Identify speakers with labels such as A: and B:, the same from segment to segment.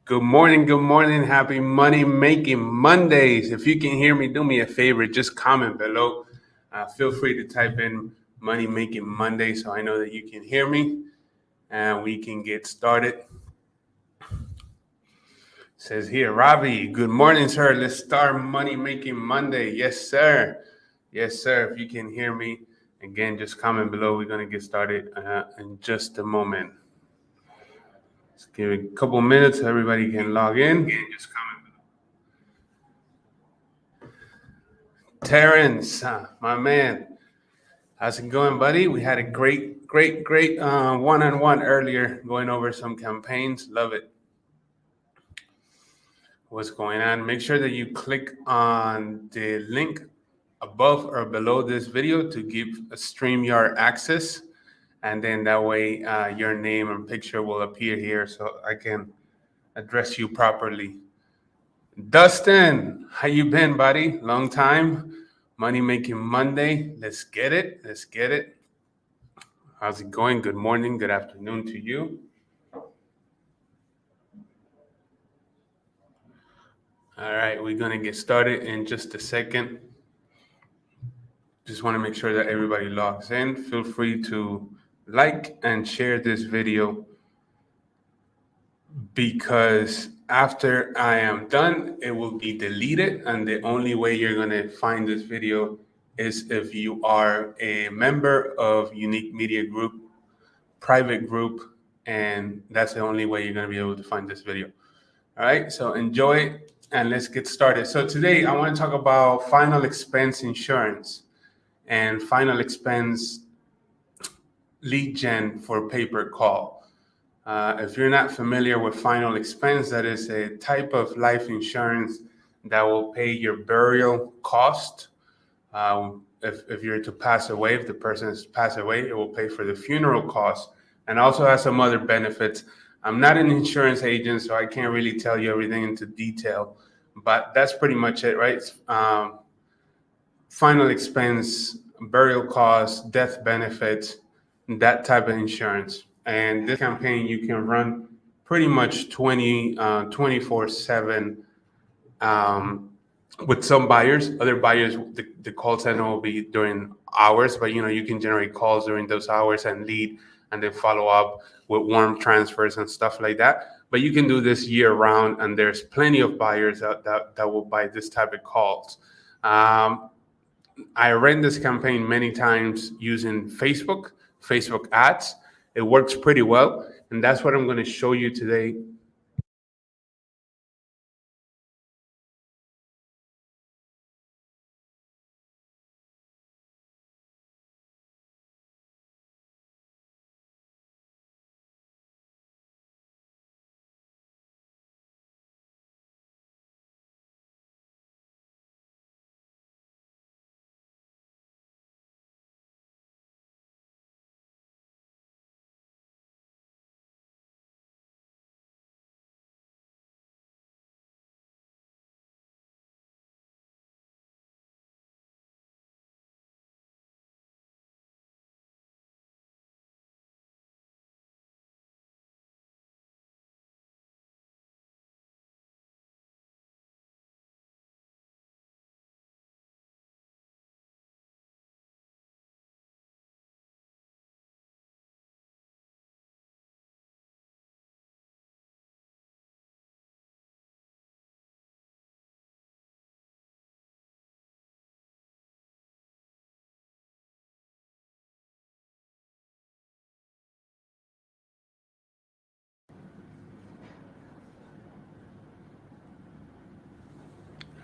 A: Good morning. Good morning. Happy Money Making Mondays. If you can hear me, do me a favor. Just comment below. Feel free to type in Money Making Monday so I know that you can hear me and we can get started. Says here, Ravi, good morning, sir. Let's start Money Making Monday. Yes, sir. Yes, sir. If you can hear me, again, just comment below. We're going to get started in just a moment. Let's give it a couple minutes so everybody can log in. Again, just comment below. Terrence, my man. How's it going, buddy? We had a great one-on-one earlier going over some campaigns. Love it. What's going on? Make sure that you click on the link above or below this video to give a StreamYard access. And then that way your name and picture will appear here so I can address you properly. Dustin, how you been, buddy? Long time. Money Making Monday. Let's get it. Let's get it. How's it going? Good morning. Good afternoon to you. All right, we're going to get started in just a second. Just want to make sure that everybody logs in. Feel free to like and share this video because after I am done, it will be deleted. And the only way you're going to find this video is if you are a member of Unique Media Group, private group, and that's the only way you're going to be able to find this video. All right, so enjoy and let's get started. So today I want to talk about final expense insurance and final expense lead gen for pay-per-call. If you're not familiar with final expense, that is a type of life insurance that will pay your burial cost. If you're to pass away, if the person has passed away, it will pay for the funeral cost and also has some other benefits. I'm not an insurance agent, so I can't really tell you everything into detail, but that's pretty much it, right? Final expense, burial costs, death benefits, that type of insurance. And this campaign you can run pretty much 24/7 with some buyers. Other buyers, the call center will be during hours, but you can generate calls during those hours and lead and then follow up with warm transfers and stuff like that. But you can do this year round, and there's plenty of buyers that will buy this type of calls. I ran this campaign many times using Facebook ads. It works pretty well, and that's what I'm going to show you today.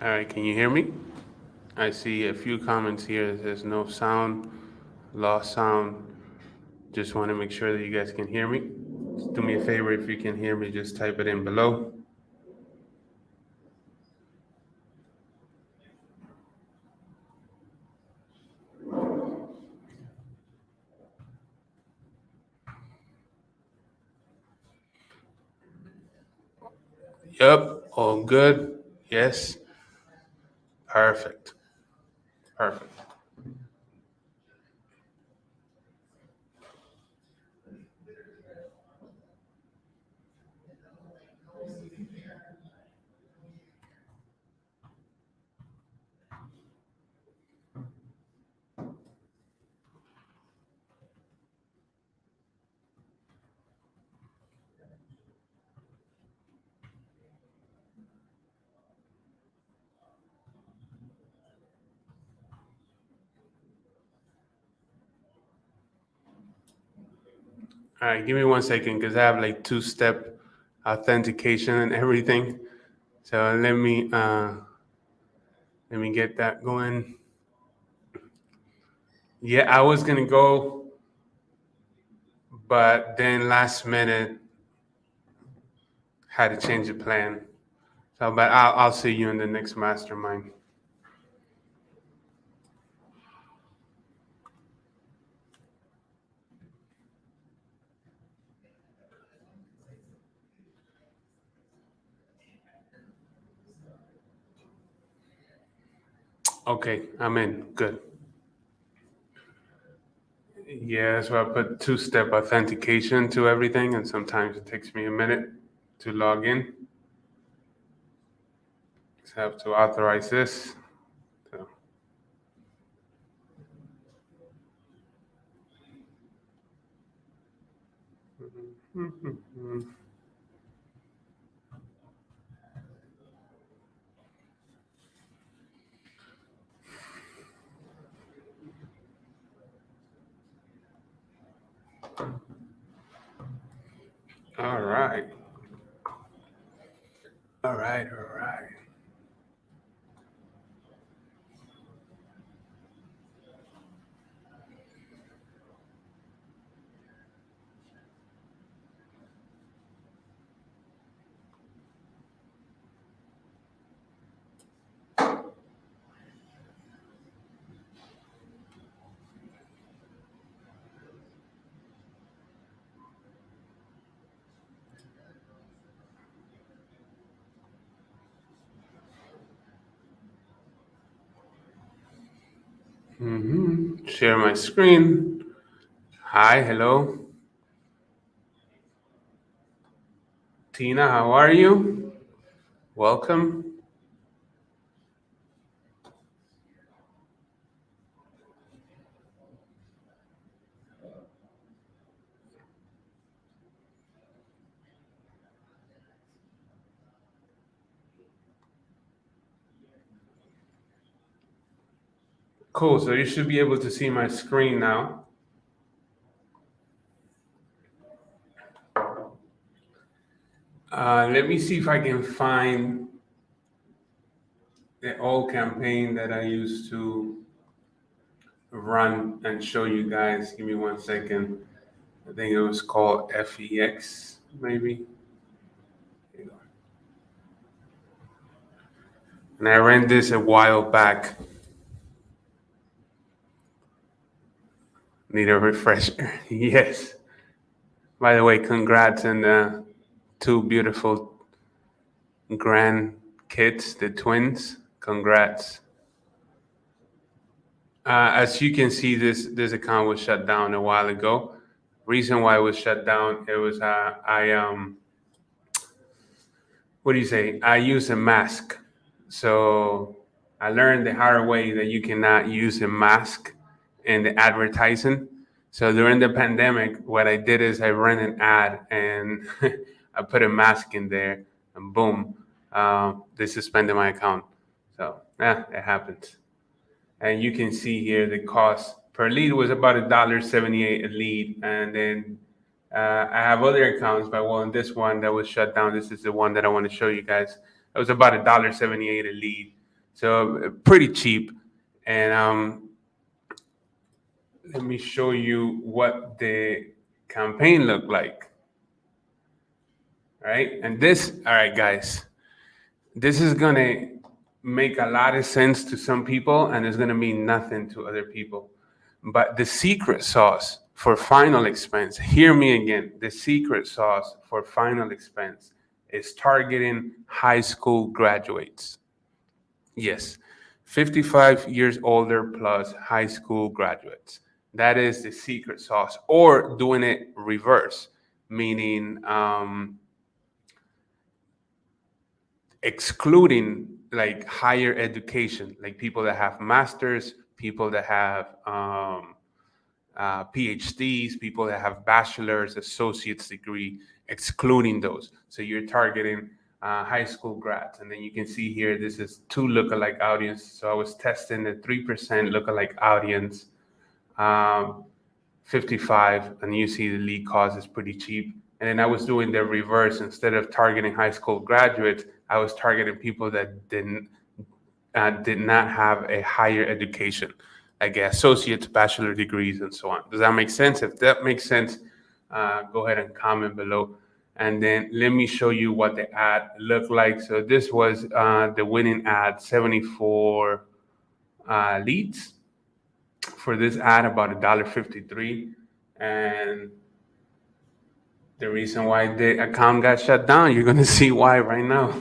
A: All right, can you hear me? I see a few comments here. There's no sound, lost sound. Just want to make sure that you guys can hear me. Just do me a favor, if you can hear me, just type it in below. Yep, all good. Yes, perfect. Perfect. All right, give me 1 second because I have like two-step authentication and everything. So let me get that going. Yeah, I was gonna go, but then last minute had to change the plan. So, but I'll see you in the next mastermind. Okay, I'm in. Good. Yeah, that's why I put two-step authentication to everything, and sometimes it takes me a minute to log in. Just have to authorize this. So. All right. All right. All right. Share my screen. Hi, hello. Tina, how are you? Welcome. Cool. So you should be able to see my screen now. Let me see if I can find the old campaign that I used to run and show you guys. Give me 1 second. I think it was called FEX, maybe. Here you go. And I ran this a while back. Need a refresher. Yes. By the way, congrats on the two beautiful grandkids, the twins. Congrats. As you can see, this account was shut down a while ago. Reason why it was shut down, it was what do you say? I use a mask. So I learned the hard way that you cannot use a mask in the advertising. So during the pandemic, what I did is I ran an ad and I put a mask in there, and boom, they suspended my account. So yeah, it happens. And you can see here the cost per lead was about $1.78 a lead. And then I have other accounts, but well, in this one that was shut down, this is the one that I want to show you guys. It was about $1.78 a lead, so pretty cheap. And let me show you what the campaign looked like. All right, and this, all right, guys, this is gonna make a lot of sense to some people, and it's gonna mean nothing to other people. But the secret sauce for final expense, hear me again, the secret sauce for final expense is targeting high school graduates. Yes, 55 years older plus high school graduates. That is the secret sauce. Or doing it reverse, meaning excluding like higher education, like people that have masters, people that have PhDs, people that have bachelor's, associate's degree, excluding those. So you're targeting high school grads. And then you can see here, this is two lookalike audience. So I was testing the 3% lookalike audience. 55, and you see the lead cost is pretty cheap. And then I was doing the reverse. Instead of targeting high school graduates, I was targeting people that did not have a higher education, like associate's, bachelor degrees, and so on. Does that make sense? If that makes sense, go ahead and comment below. And then let me show you what the ad looked like. So this was the winning ad, 74 leads for this ad, about $1.53. And the reason why the account got shut down, you're gonna see why right now.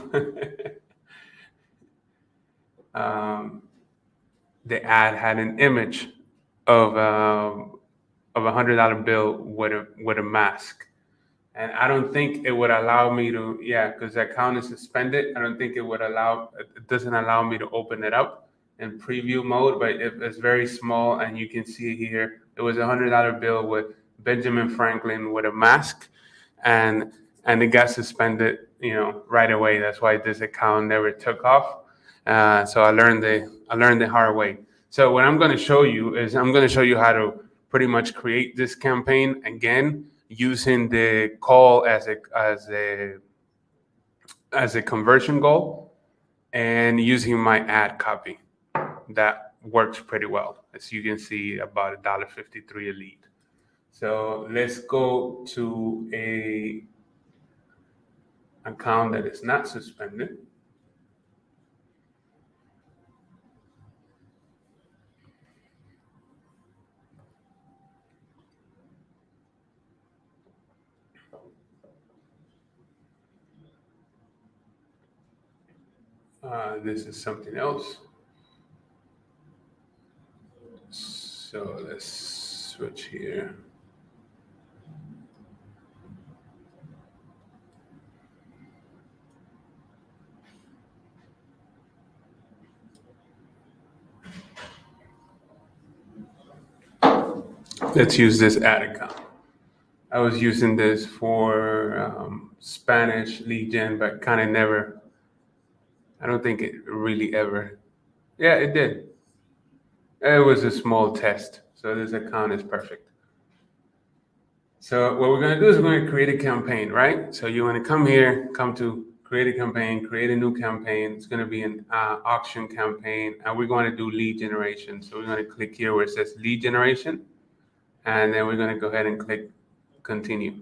A: The ad had an image of $100 bill with a mask, and I don't think it would allow me to, because the account is suspended. I don't think it doesn't allow me to open it up in preview mode, but it's very small, and you can see here it was $100 bill with Benjamin Franklin with a mask, and it got suspended, right away. That's why this account never took off. So I learned the hard way. So what I'm going to show you is I'm going to show you how to pretty much create this campaign again using the call as a conversion goal, and using my ad copy. That works pretty well. As you can see, about $1.53 a lead. So let's go to a account that is not suspended. This is something else. So let's switch here. Let's use this ad account. I was using this for Spanish lead gen, but kind of never. I don't think it really ever. Yeah, it did. It was a small test, so this account is perfect. So what we're going to do is we're going to create a campaign, right? So you want to come here, come to create a campaign, create a new campaign. It's going to be an auction campaign, and we're going to do lead generation. So we're going to click here where it says lead generation, and then we're going to go ahead and click continue.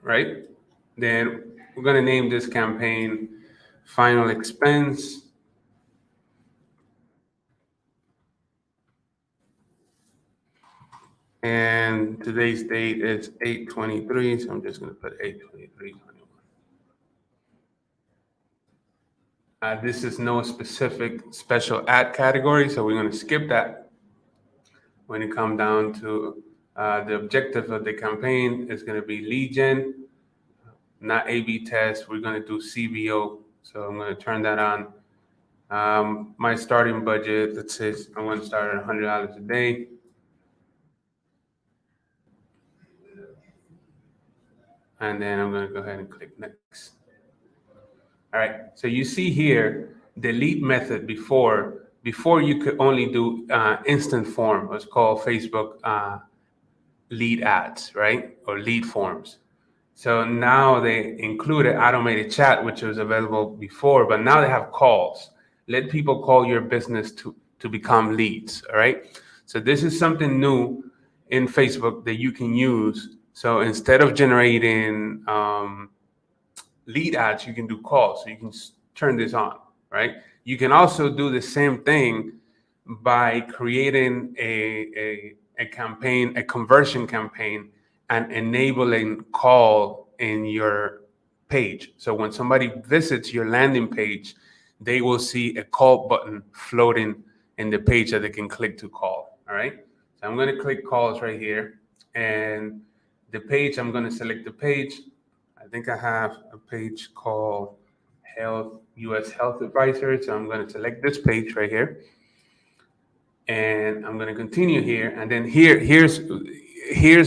A: Right? Then we're going to name this campaign Final Expense. And today's date is 8/23, so I'm just going to put 8/23/21. This is no specific special ad category, so we're going to skip that. When it comes down to the objective of the campaign, it's going to be lead gen, not A/B test. We're going to do CBO, so I'm going to turn that on. My starting budget, let's say I want to start at $100 a day. And then I'm going to go ahead and click next. All right, so you see here the lead method before you could only do instant form. It's called Facebook lead ads, right? Or lead forms. So now they included automated chat, which was available before, but now they have calls. Let people call your business to become leads, all right? So this is something new in Facebook that you can use. So instead of generating lead ads, you can do calls. So you can turn this on, right? You can also do the same thing by creating a campaign, a conversion campaign, and enabling call in your page. So when somebody visits your landing page, they will see a call button floating in the page that they can click to call. All right. So I'm going to click calls right here, and the page, I'm going to select the page. I think I have a page called US Health Advisor. So I'm going to select this page right here, and I'm going to continue here. And then here's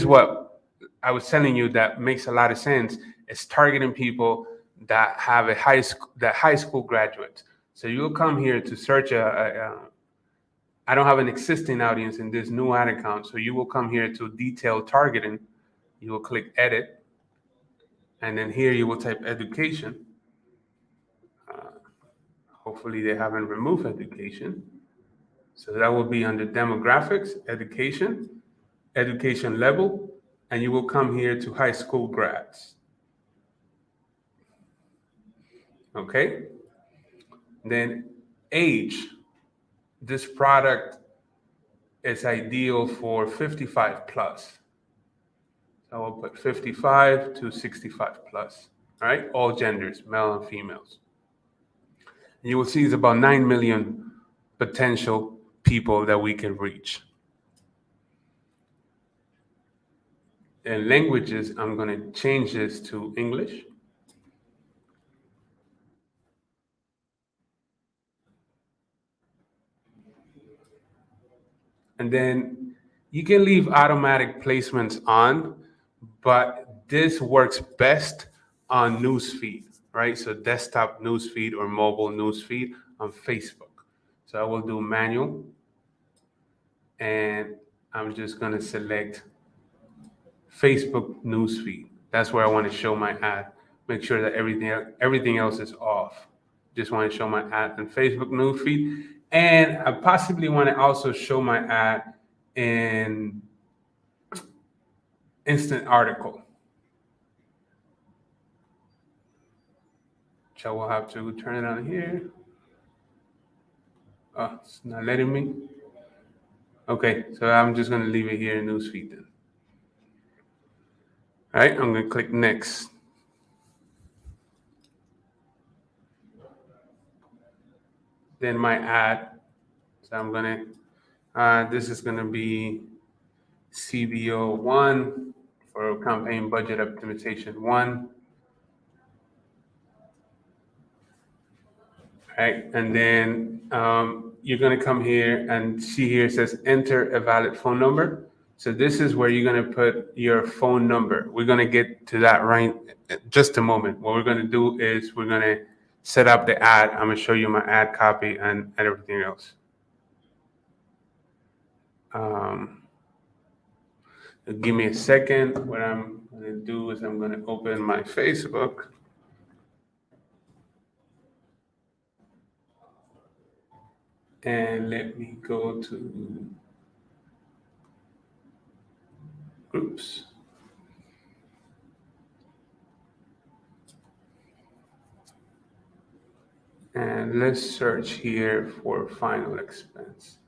A: what I was telling you that makes a lot of sense. It's targeting people that have high school graduates. So you'll come here to search I don't have an existing audience in this new ad account. So you will come here to detailed targeting. You will click edit. And then here you will type education. Hopefully they haven't removed education. So that will be under demographics, education level, and you will come here to high school grads. Okay? Then age. This product is ideal for 55 plus. So I will put 55 to 65 plus. All right? All genders, male and females. And you will see it's about 9 million potential people that we can reach. And languages, I'm going to change this to English. And then you can leave automatic placements on, but this works best on newsfeed, right? So desktop newsfeed or mobile newsfeed on Facebook. So I will do manual, and I'm just going to select Facebook newsfeed. That's where I want to show my ad. Make sure that everything else is off. Just want to show my ad in Facebook newsfeed. And I possibly want to also show my ad in instant article. So I will have to turn it on here. Oh, it's not letting me. Okay, so I'm just going to leave it here in newsfeed then. All right, I'm going to click next. Then my ad. So I'm going to, this is going to be CBO 1 for campaign budget optimization 1. Right, and then you're going to come here and see here it says enter a valid phone number. So this is where you're going to put your phone number. We're going to get to that right in just a moment. What we're going to do is we're going to set up the ad. I'm going to show you my ad copy and everything else. Give me a second. What I'm going to do is I'm going to open my Facebook. And let me go to groups. And let's search here for final expense.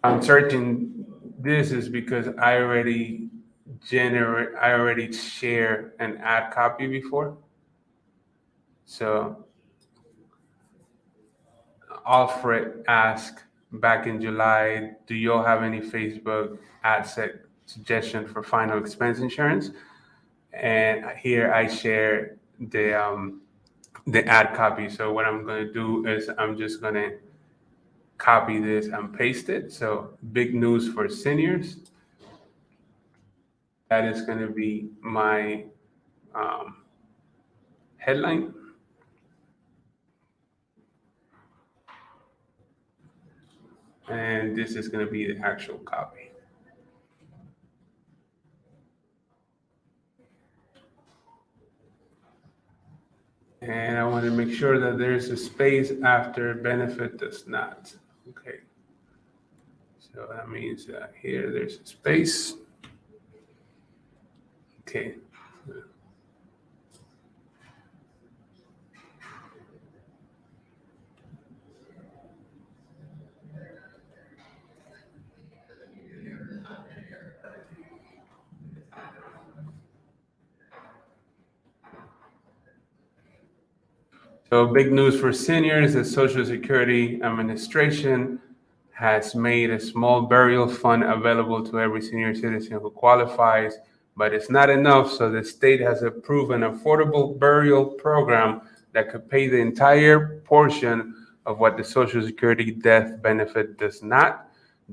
A: I'm searching this is because I already share an ad copy before. So Alfred asked back in July, do you all have any Facebook ad set suggestion for final expense insurance? And here I share the ad copy. So what I'm going to do is I'm just going to copy this and paste it. So big news for seniors. That is going to be my headline. And this is going to be the actual copy. And I want to make sure that there's a space after benefit does not. Okay. So that means that here there's a space. Okay. So big news for seniors, the Social Security Administration has made a small burial fund available to every senior citizen who qualifies, but it's not enough. So the state has approved an affordable burial program that could pay the entire portion of what the Social Security death benefit does not.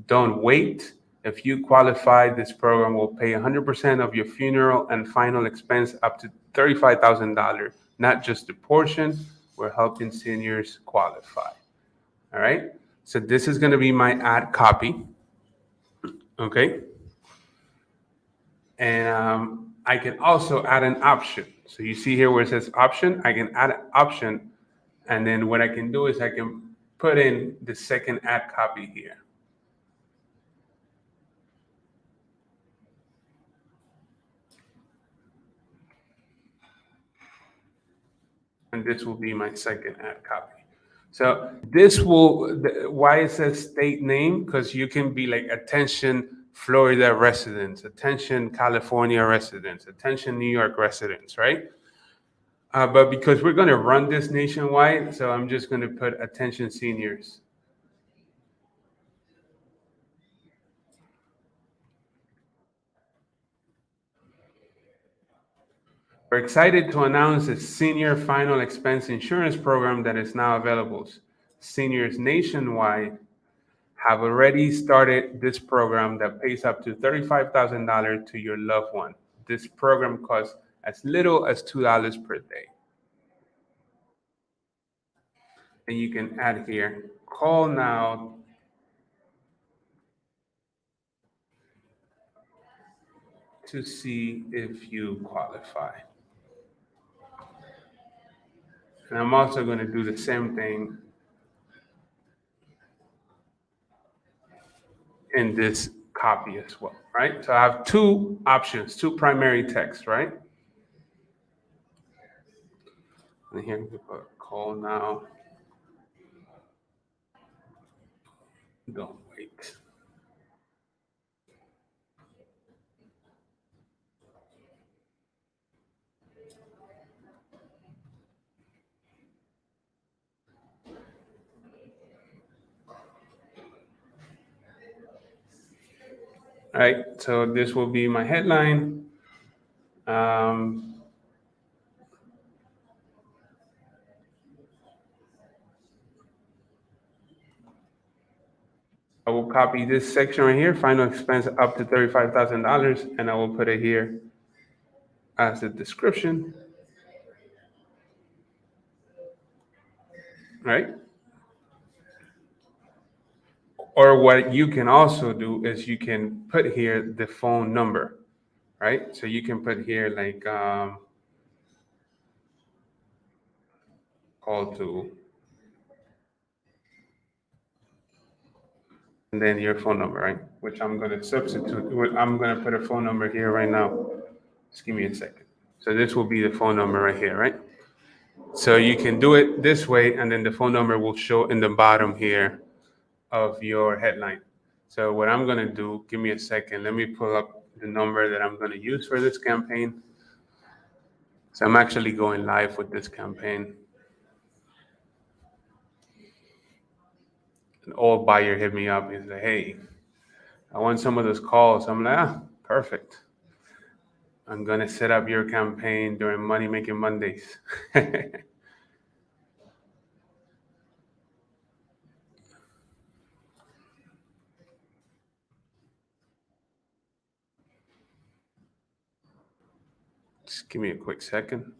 A: Don't wait. If you qualify, this program will pay 100% of your funeral and final expense up to $35,000, not just a portion. We're helping seniors qualify. All right. So this is going to be my ad copy. Okay. And I can also add an option. So you see here where it says option, I can add an option. And then what I can do is I can put in the second ad copy here. And this will be my second ad copy. So this will, why it says state name, because you can be like attention Florida residents, attention California residents, attention New York residents, right? But because we're going to run this nationwide, so I'm just going to put attention seniors. We're excited to announce a senior final expense insurance program that is now available. Seniors nationwide have already started this program that pays up to $35,000 to your loved one. This program costs as little as $2 per day. And you can add here, call now to see if you qualify. And I'm also going to do the same thing in this copy as well, right? So I have two options, two primary texts, right? And here we put call now. Don't wait. All right, so this will be my headline. I will copy this section right here, final expense up to $35,000, and I will put it here as a description, right? Or what you can also do is you can put here the phone number, right? So you can put here like call to, and then your phone number, right? Which I'm going to substitute. I'm going to put a phone number here right now. Just give me a second. So this will be the phone number right here, right? So you can do it this way, and then the phone number will show in the bottom here of your headline. So what I'm going to do, give me a second. Let me pull up the number that I'm going to use for this campaign. So I'm actually going live with this campaign. An old buyer hit me up. He said, hey, I want some of those calls. I'm like, perfect. I'm going to set up your campaign during Money Making Mondays. Just give me a quick second.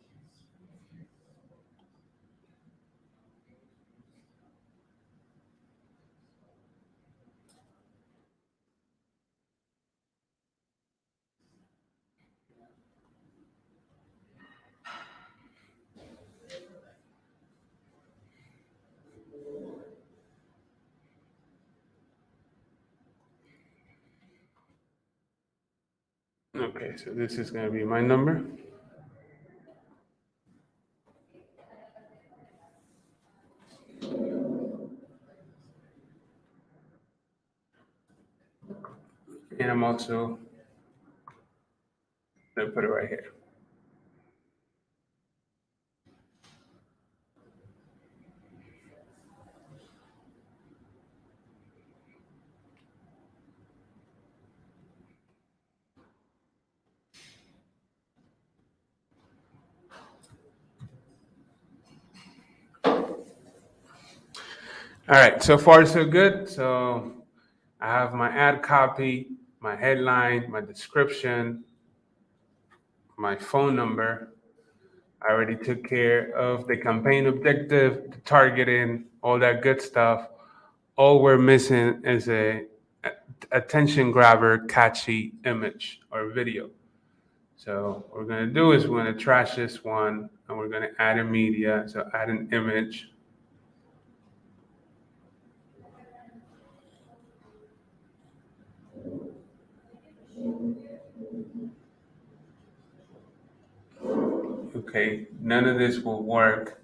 A: Okay, so this is going to be my number. And I'm also going to put it right here. All right, so far so good. So I have my ad copy. my headline, my description, my phone number. I already took care of the campaign objective, the targeting, all that good stuff. All we're missing is a attention grabber, catchy image or video. So what we're gonna do is we're gonna trash this one and we're gonna add a media. So add an image. Okay, none of this will work.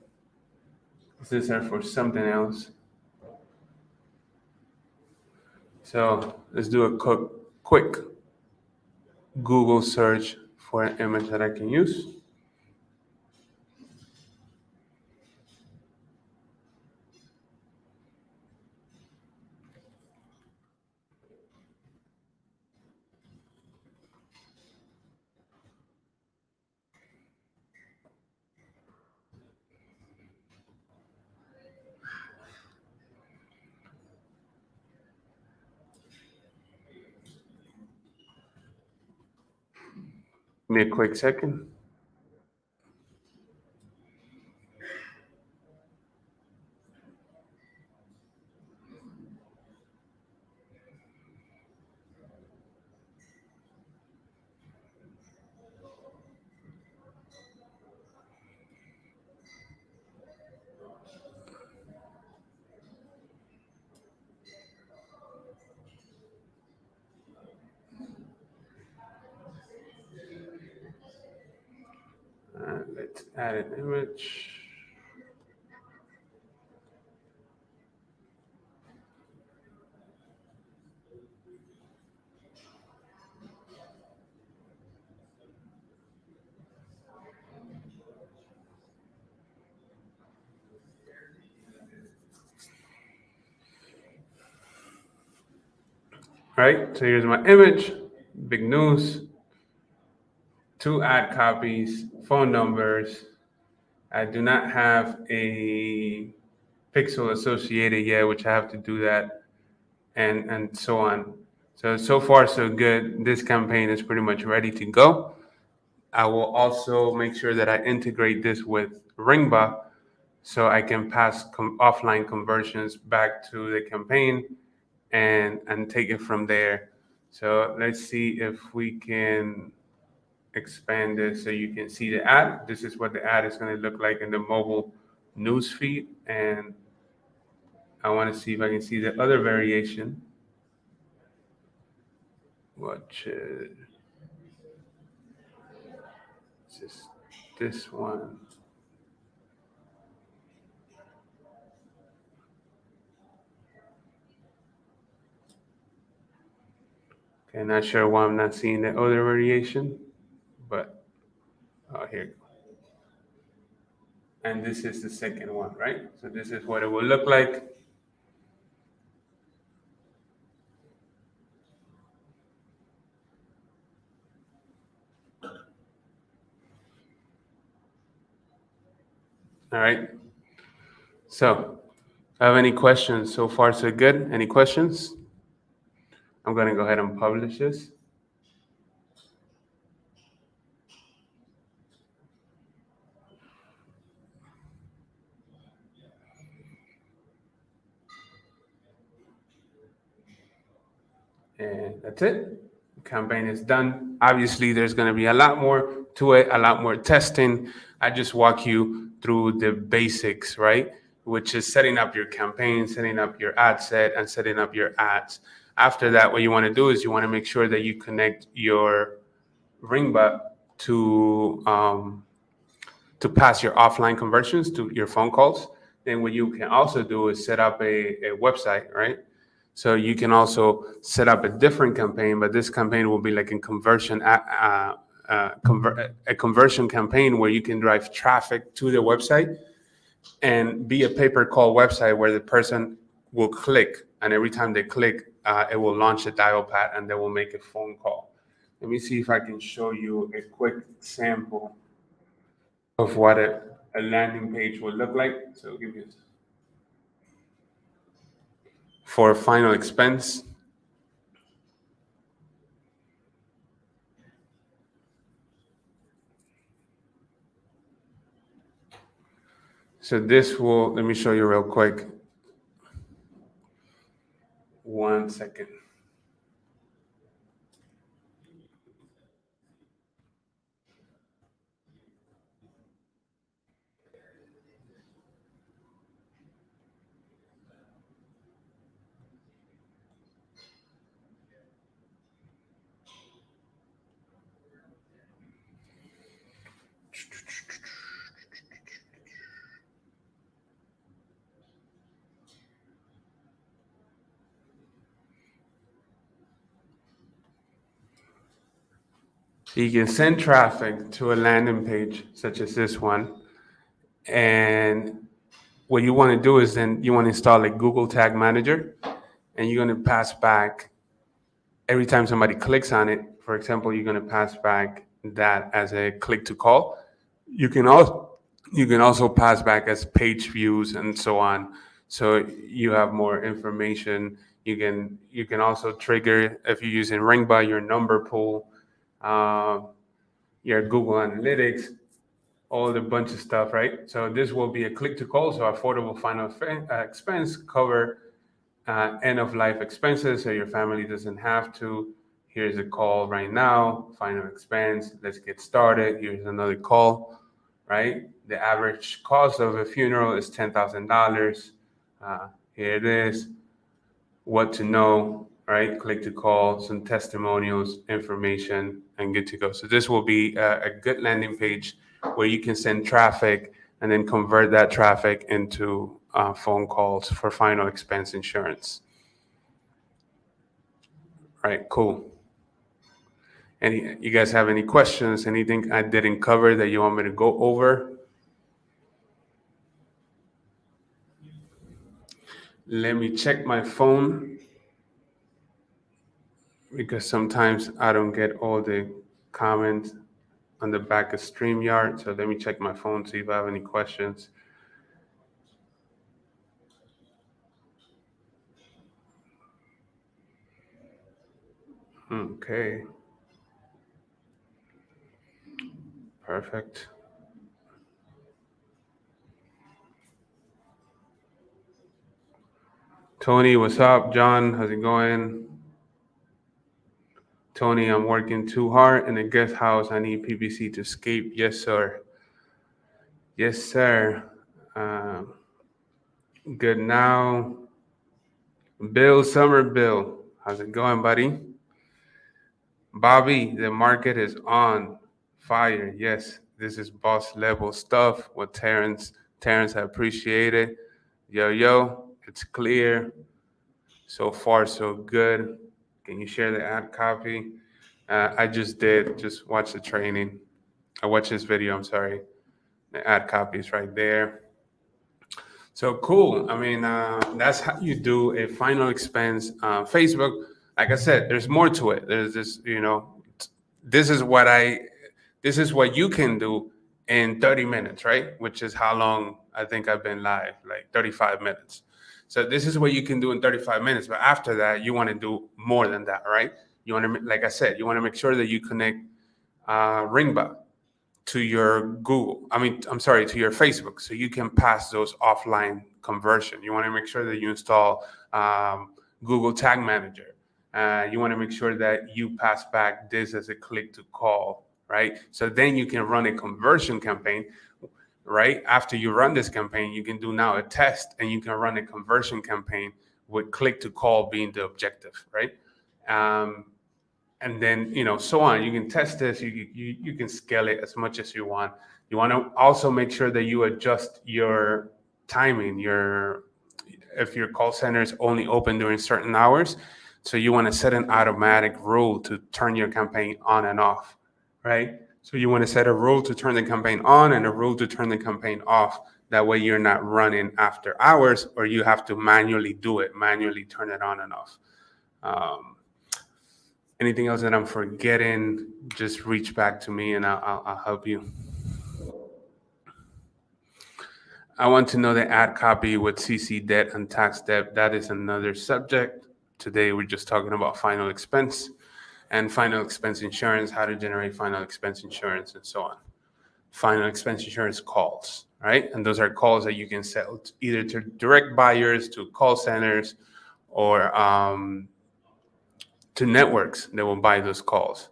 A: These are for something else. So let's do a quick Google search for an image that I can use. Give me a quick second. Let's add an image. All right, so here's my image, big news, 2 ad copies, phone numbers. I do not have a pixel associated yet, which I have to do that, and so on. So far so good. This campaign is pretty much ready to go. I will also make sure that I integrate this with Ringba so I can pass offline conversions back to the campaign and take it from there. So let's see if we can expand this so you can see the ad. This is what the ad is going to look like in the mobile news feed. And I want to see if I can see the other variation, which is this one. Okay, not sure why I'm not seeing the other variation, but here you go. And this is the second one, right? So this is what it will look like. All right. So, have any questions? So far, so good. Any questions? I'm going to go ahead and publish this. And that's it. The campaign is done. Obviously, there's going to be a lot more to it, a lot more testing. I just walk you through the basics, right? Which is setting up your campaign, setting up your ad set, and setting up your ads. After that, what you want to do is you want to make sure that you connect your Ringbot to pass your offline conversions to your phone calls. Then what you can also do is set up a website, right? So you can also set up a different campaign, but this campaign will be like a conversion conversion campaign where you can drive traffic to the website and be a pay-per-call website where the person will click, and every time they click, it will launch a dial pad and they will make a phone call. Let me see if I can show you a quick sample of what a landing page would look like. So give me for final expense. So this will, let me show you real quick. 1 second. You can send traffic to a landing page such as this one. And what you want to do is then you want to install a Google Tag Manager, and you're going to pass back every time somebody clicks on it. For example, you're going to pass back that as a click to call. You can also pass back as page views and so on. So you have more information. You can also trigger, if you're using Ring by your number pool, your Google Analytics, all the bunch of stuff, right? So this will be a click to call. So affordable final expense cover end of life expenses, so your family doesn't have to. Here's a call right now, final expense. Let's get started. Here's another call, right? The average cost of a funeral is $10,000. Here it is. What to know, right? Click to call, some testimonials, information, and good to go. So this will be a good landing page where you can send traffic and then convert that traffic into phone calls for final expense insurance. All right, cool. You guys have any questions? Anything I didn't cover that you want me to go over? Let me check my phone because sometimes I don't get all the comments on the back of StreamYard. So let me check my phone, see if I have any questions. Okay. Perfect. Tony, what's up? John, how's it going? Tony, I'm working too hard in a guest house. I need PPC to escape. Yes, sir. Yes, sir. Good now. Bill Somerville, how's it going, buddy? Bobby, the market is on fire. Yes, this is boss level stuff. What Terrence, I appreciate it. Yo, it's clear. So far, so good. Can you share the ad copy? I just did. Just watch the training. I watched this video. I'm sorry. The ad copy is right there. So cool. I mean, that's how you do a final expense. Facebook, like I said, there's more to it. There's this, this is what you can do in 30 minutes, right? Which is how long I think I've been live, like 35 minutes. So this is what you can do in 35 minutes. But after that, you want to do more than that, right? You want to, like I said, you want to make sure that you connect Ringba to your to your Facebook, so you can pass those offline conversion. You want to make sure that you install Google Tag Manager. You want to make sure that you pass back this as a click to call, right? So then you can run a conversion campaign, right? After you run this campaign, you can do now a test, and you can run a conversion campaign with click to call being the objective, right? And then so on. You can test this. You can scale it as much as you want. You want to also make sure that you adjust your timing. If your call center is only open during certain hours, so you want to set an automatic rule to turn your campaign on and off, right? So you want to set a rule to turn the campaign on and a rule to turn the campaign off. That way you're not running after hours, or you have to manually turn it on and off. Anything else that I'm forgetting, just reach back to me and I'll help you. I want to know the ad copy with CC debt and tax debt. That is another subject. Today, we're just talking about final expense and final expense insurance, how to generate final expense insurance, and so on. Final expense insurance calls, right? And those are calls that you can sell either to direct buyers, to call centers, or to networks that will buy those calls.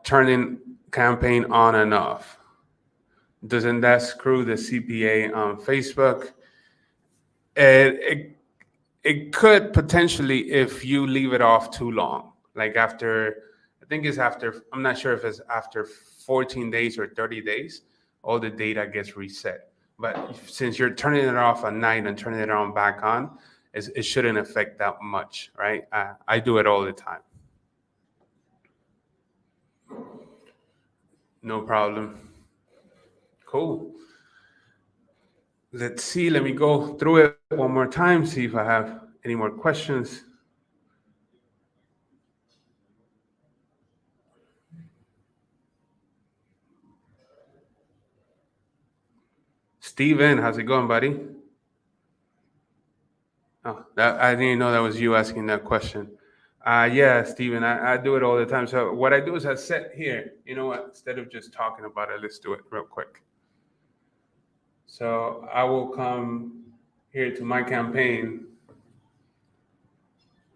A: Turning campaign on and off. Doesn't that screw the CPA on Facebook? It could potentially if you leave it off too long. Like after, I think it's after, I'm not sure if it's after 14 days or 30 days, all the data gets reset. But since you're turning it off at night and turning it on back on, it shouldn't affect that much, right? I do it all the time. No problem. Cool. Let's see, let me go through it one more time, see if I have any more questions. Steven, how's it going, buddy? Oh, I didn't know that was you asking that question. Yeah, Steven, I do it all the time. So what I do is I set here, you know what, instead of just talking about it, let's do it real quick. So I will come here to my campaign,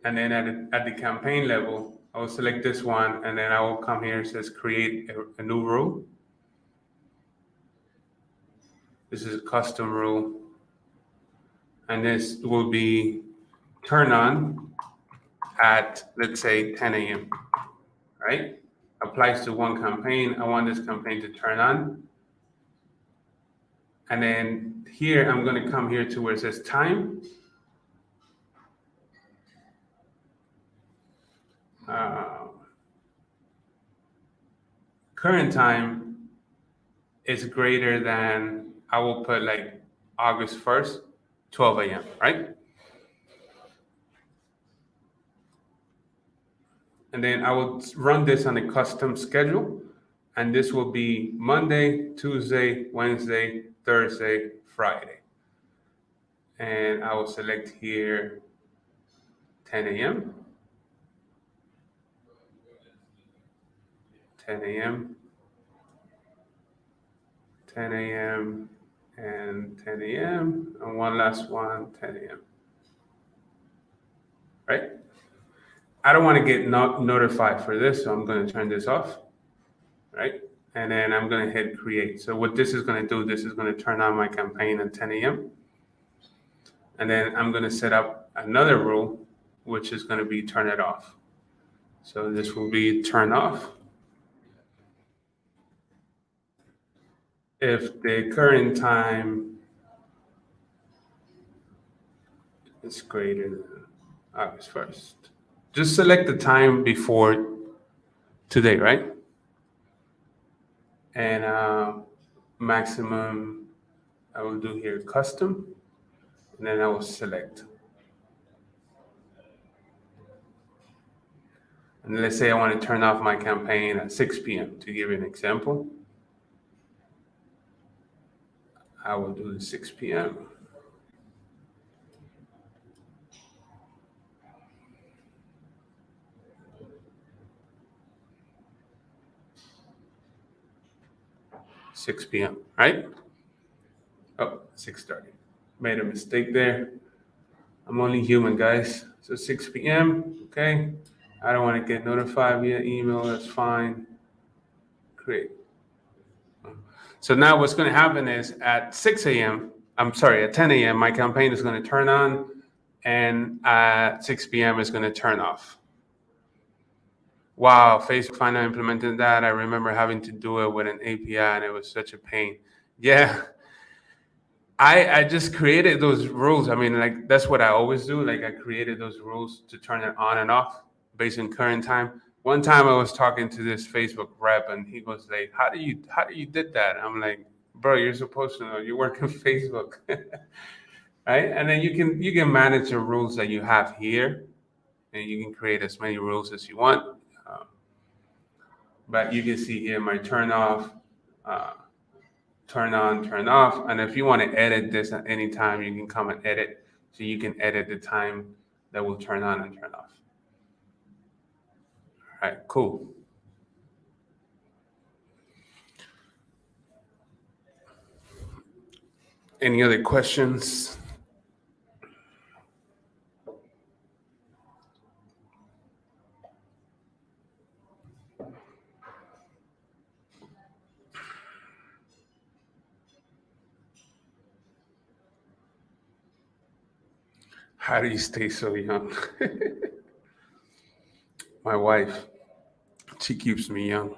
A: and then at the campaign level, I will select this one, and then I will come here, it says create a new rule. This is a custom rule. And this will be turn on at, let's say, 10 a.m., right? Applies to one campaign. I want this campaign to turn on. And then here, I'm going to come here to where it says time. Current time is greater than, I will put like August 1st, 12 a.m., right? And then I will run this on a custom schedule. And this will be Monday, Tuesday, Wednesday, Thursday, Friday. And I will select here 10 a.m. 10 a.m. 10 a.m. and 10 a.m. and one last one, 10 a.m. Right? I don't want to get notified for this, so I'm going to turn this off. Right? And then I'm going to hit create. So what this is going to do, this is going to turn on my campaign at 10 a.m. And then I'm going to set up another rule, which is going to be turn it off. So this will be turn off. If the current time is greater than August 1st, just select the time before today, right? And maximum, I will do here custom, and then I will select. And let's say I want to turn off my campaign at 6 p.m. to give you an example. I will do the 6 p.m. Six p.m., right? Oh, 6:30. Made a mistake there. I'm only human, guys. So 6 p.m., okay? I don't want to get notified via email, that's fine. Great. So now what's going to happen is at 6 a.m., I'm sorry, at 10 a.m., my campaign is going to turn on, and at 6 p.m. is going to turn off. Wow, Facebook finally implemented that. I remember having to do it with an API, and it was such a pain. Yeah, I just created those rules. I mean, like that's what I always do. Like I created those rules to turn it on and off based on current time. One time I was talking to this Facebook rep, and he was like, how do you did that?" I'm like, "Bro, you're supposed to know. You work on Facebook." Right? And then you can manage the rules that you have here, and you can create as many rules as you want. But you can see here my turn off, turn on, turn off. And if you want to edit this at any time, you can come and edit. So you can edit the time that will turn on and turn off. All right, cool. Any other questions? How do you stay so young? My wife, she keeps me young.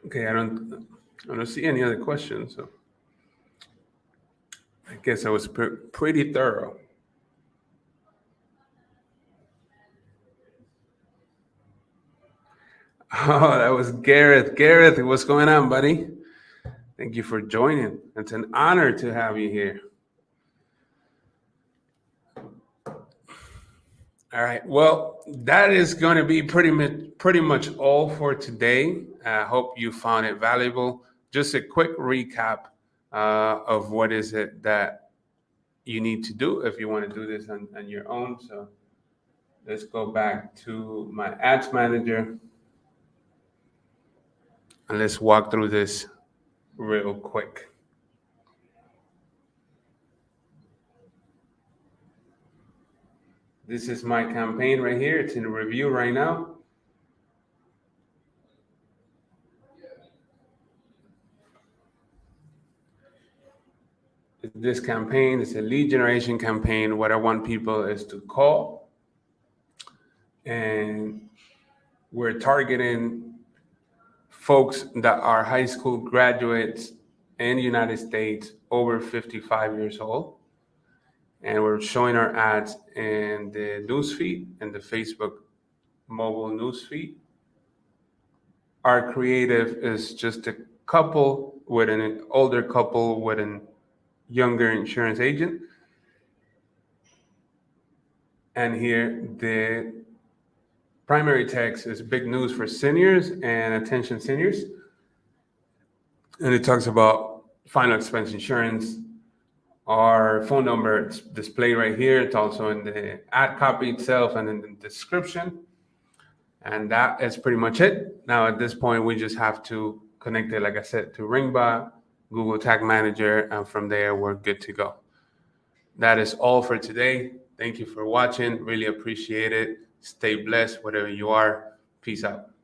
A: Okay, I don't see any other questions. So I guess I was pretty thorough. Oh, that was Gareth. Gareth, what's going on, buddy? Thank you for joining. It's an honor to have you here. All right. Well, that is going to be pretty much all for today. I hope you found it valuable. Just a quick recap of what is it that you need to do if you want to do this on your own. So let's go back to my ads manager and let's walk through this real quick. This is my campaign right here. It's in review right now. This campaign is a lead generation campaign. What I want people is to call, and we're targeting folks that are high school graduates in the United States over 55 years old. And we're showing our ads in the newsfeed and the Facebook mobile newsfeed. Our creative is just a couple with an older couple with an younger insurance agent. And here the primary text is big news for seniors and attention seniors. And it talks about final expense insurance. Our phone number is displayed right here. It's also in the ad copy itself and in the description. And that is pretty much it. Now, at this point, we just have to connect it, like I said, to Ringbot, Google Tag Manager, and from there, we're good to go. That is all for today. Thank you for watching. Really appreciate it. Stay blessed, whatever you are. Peace out.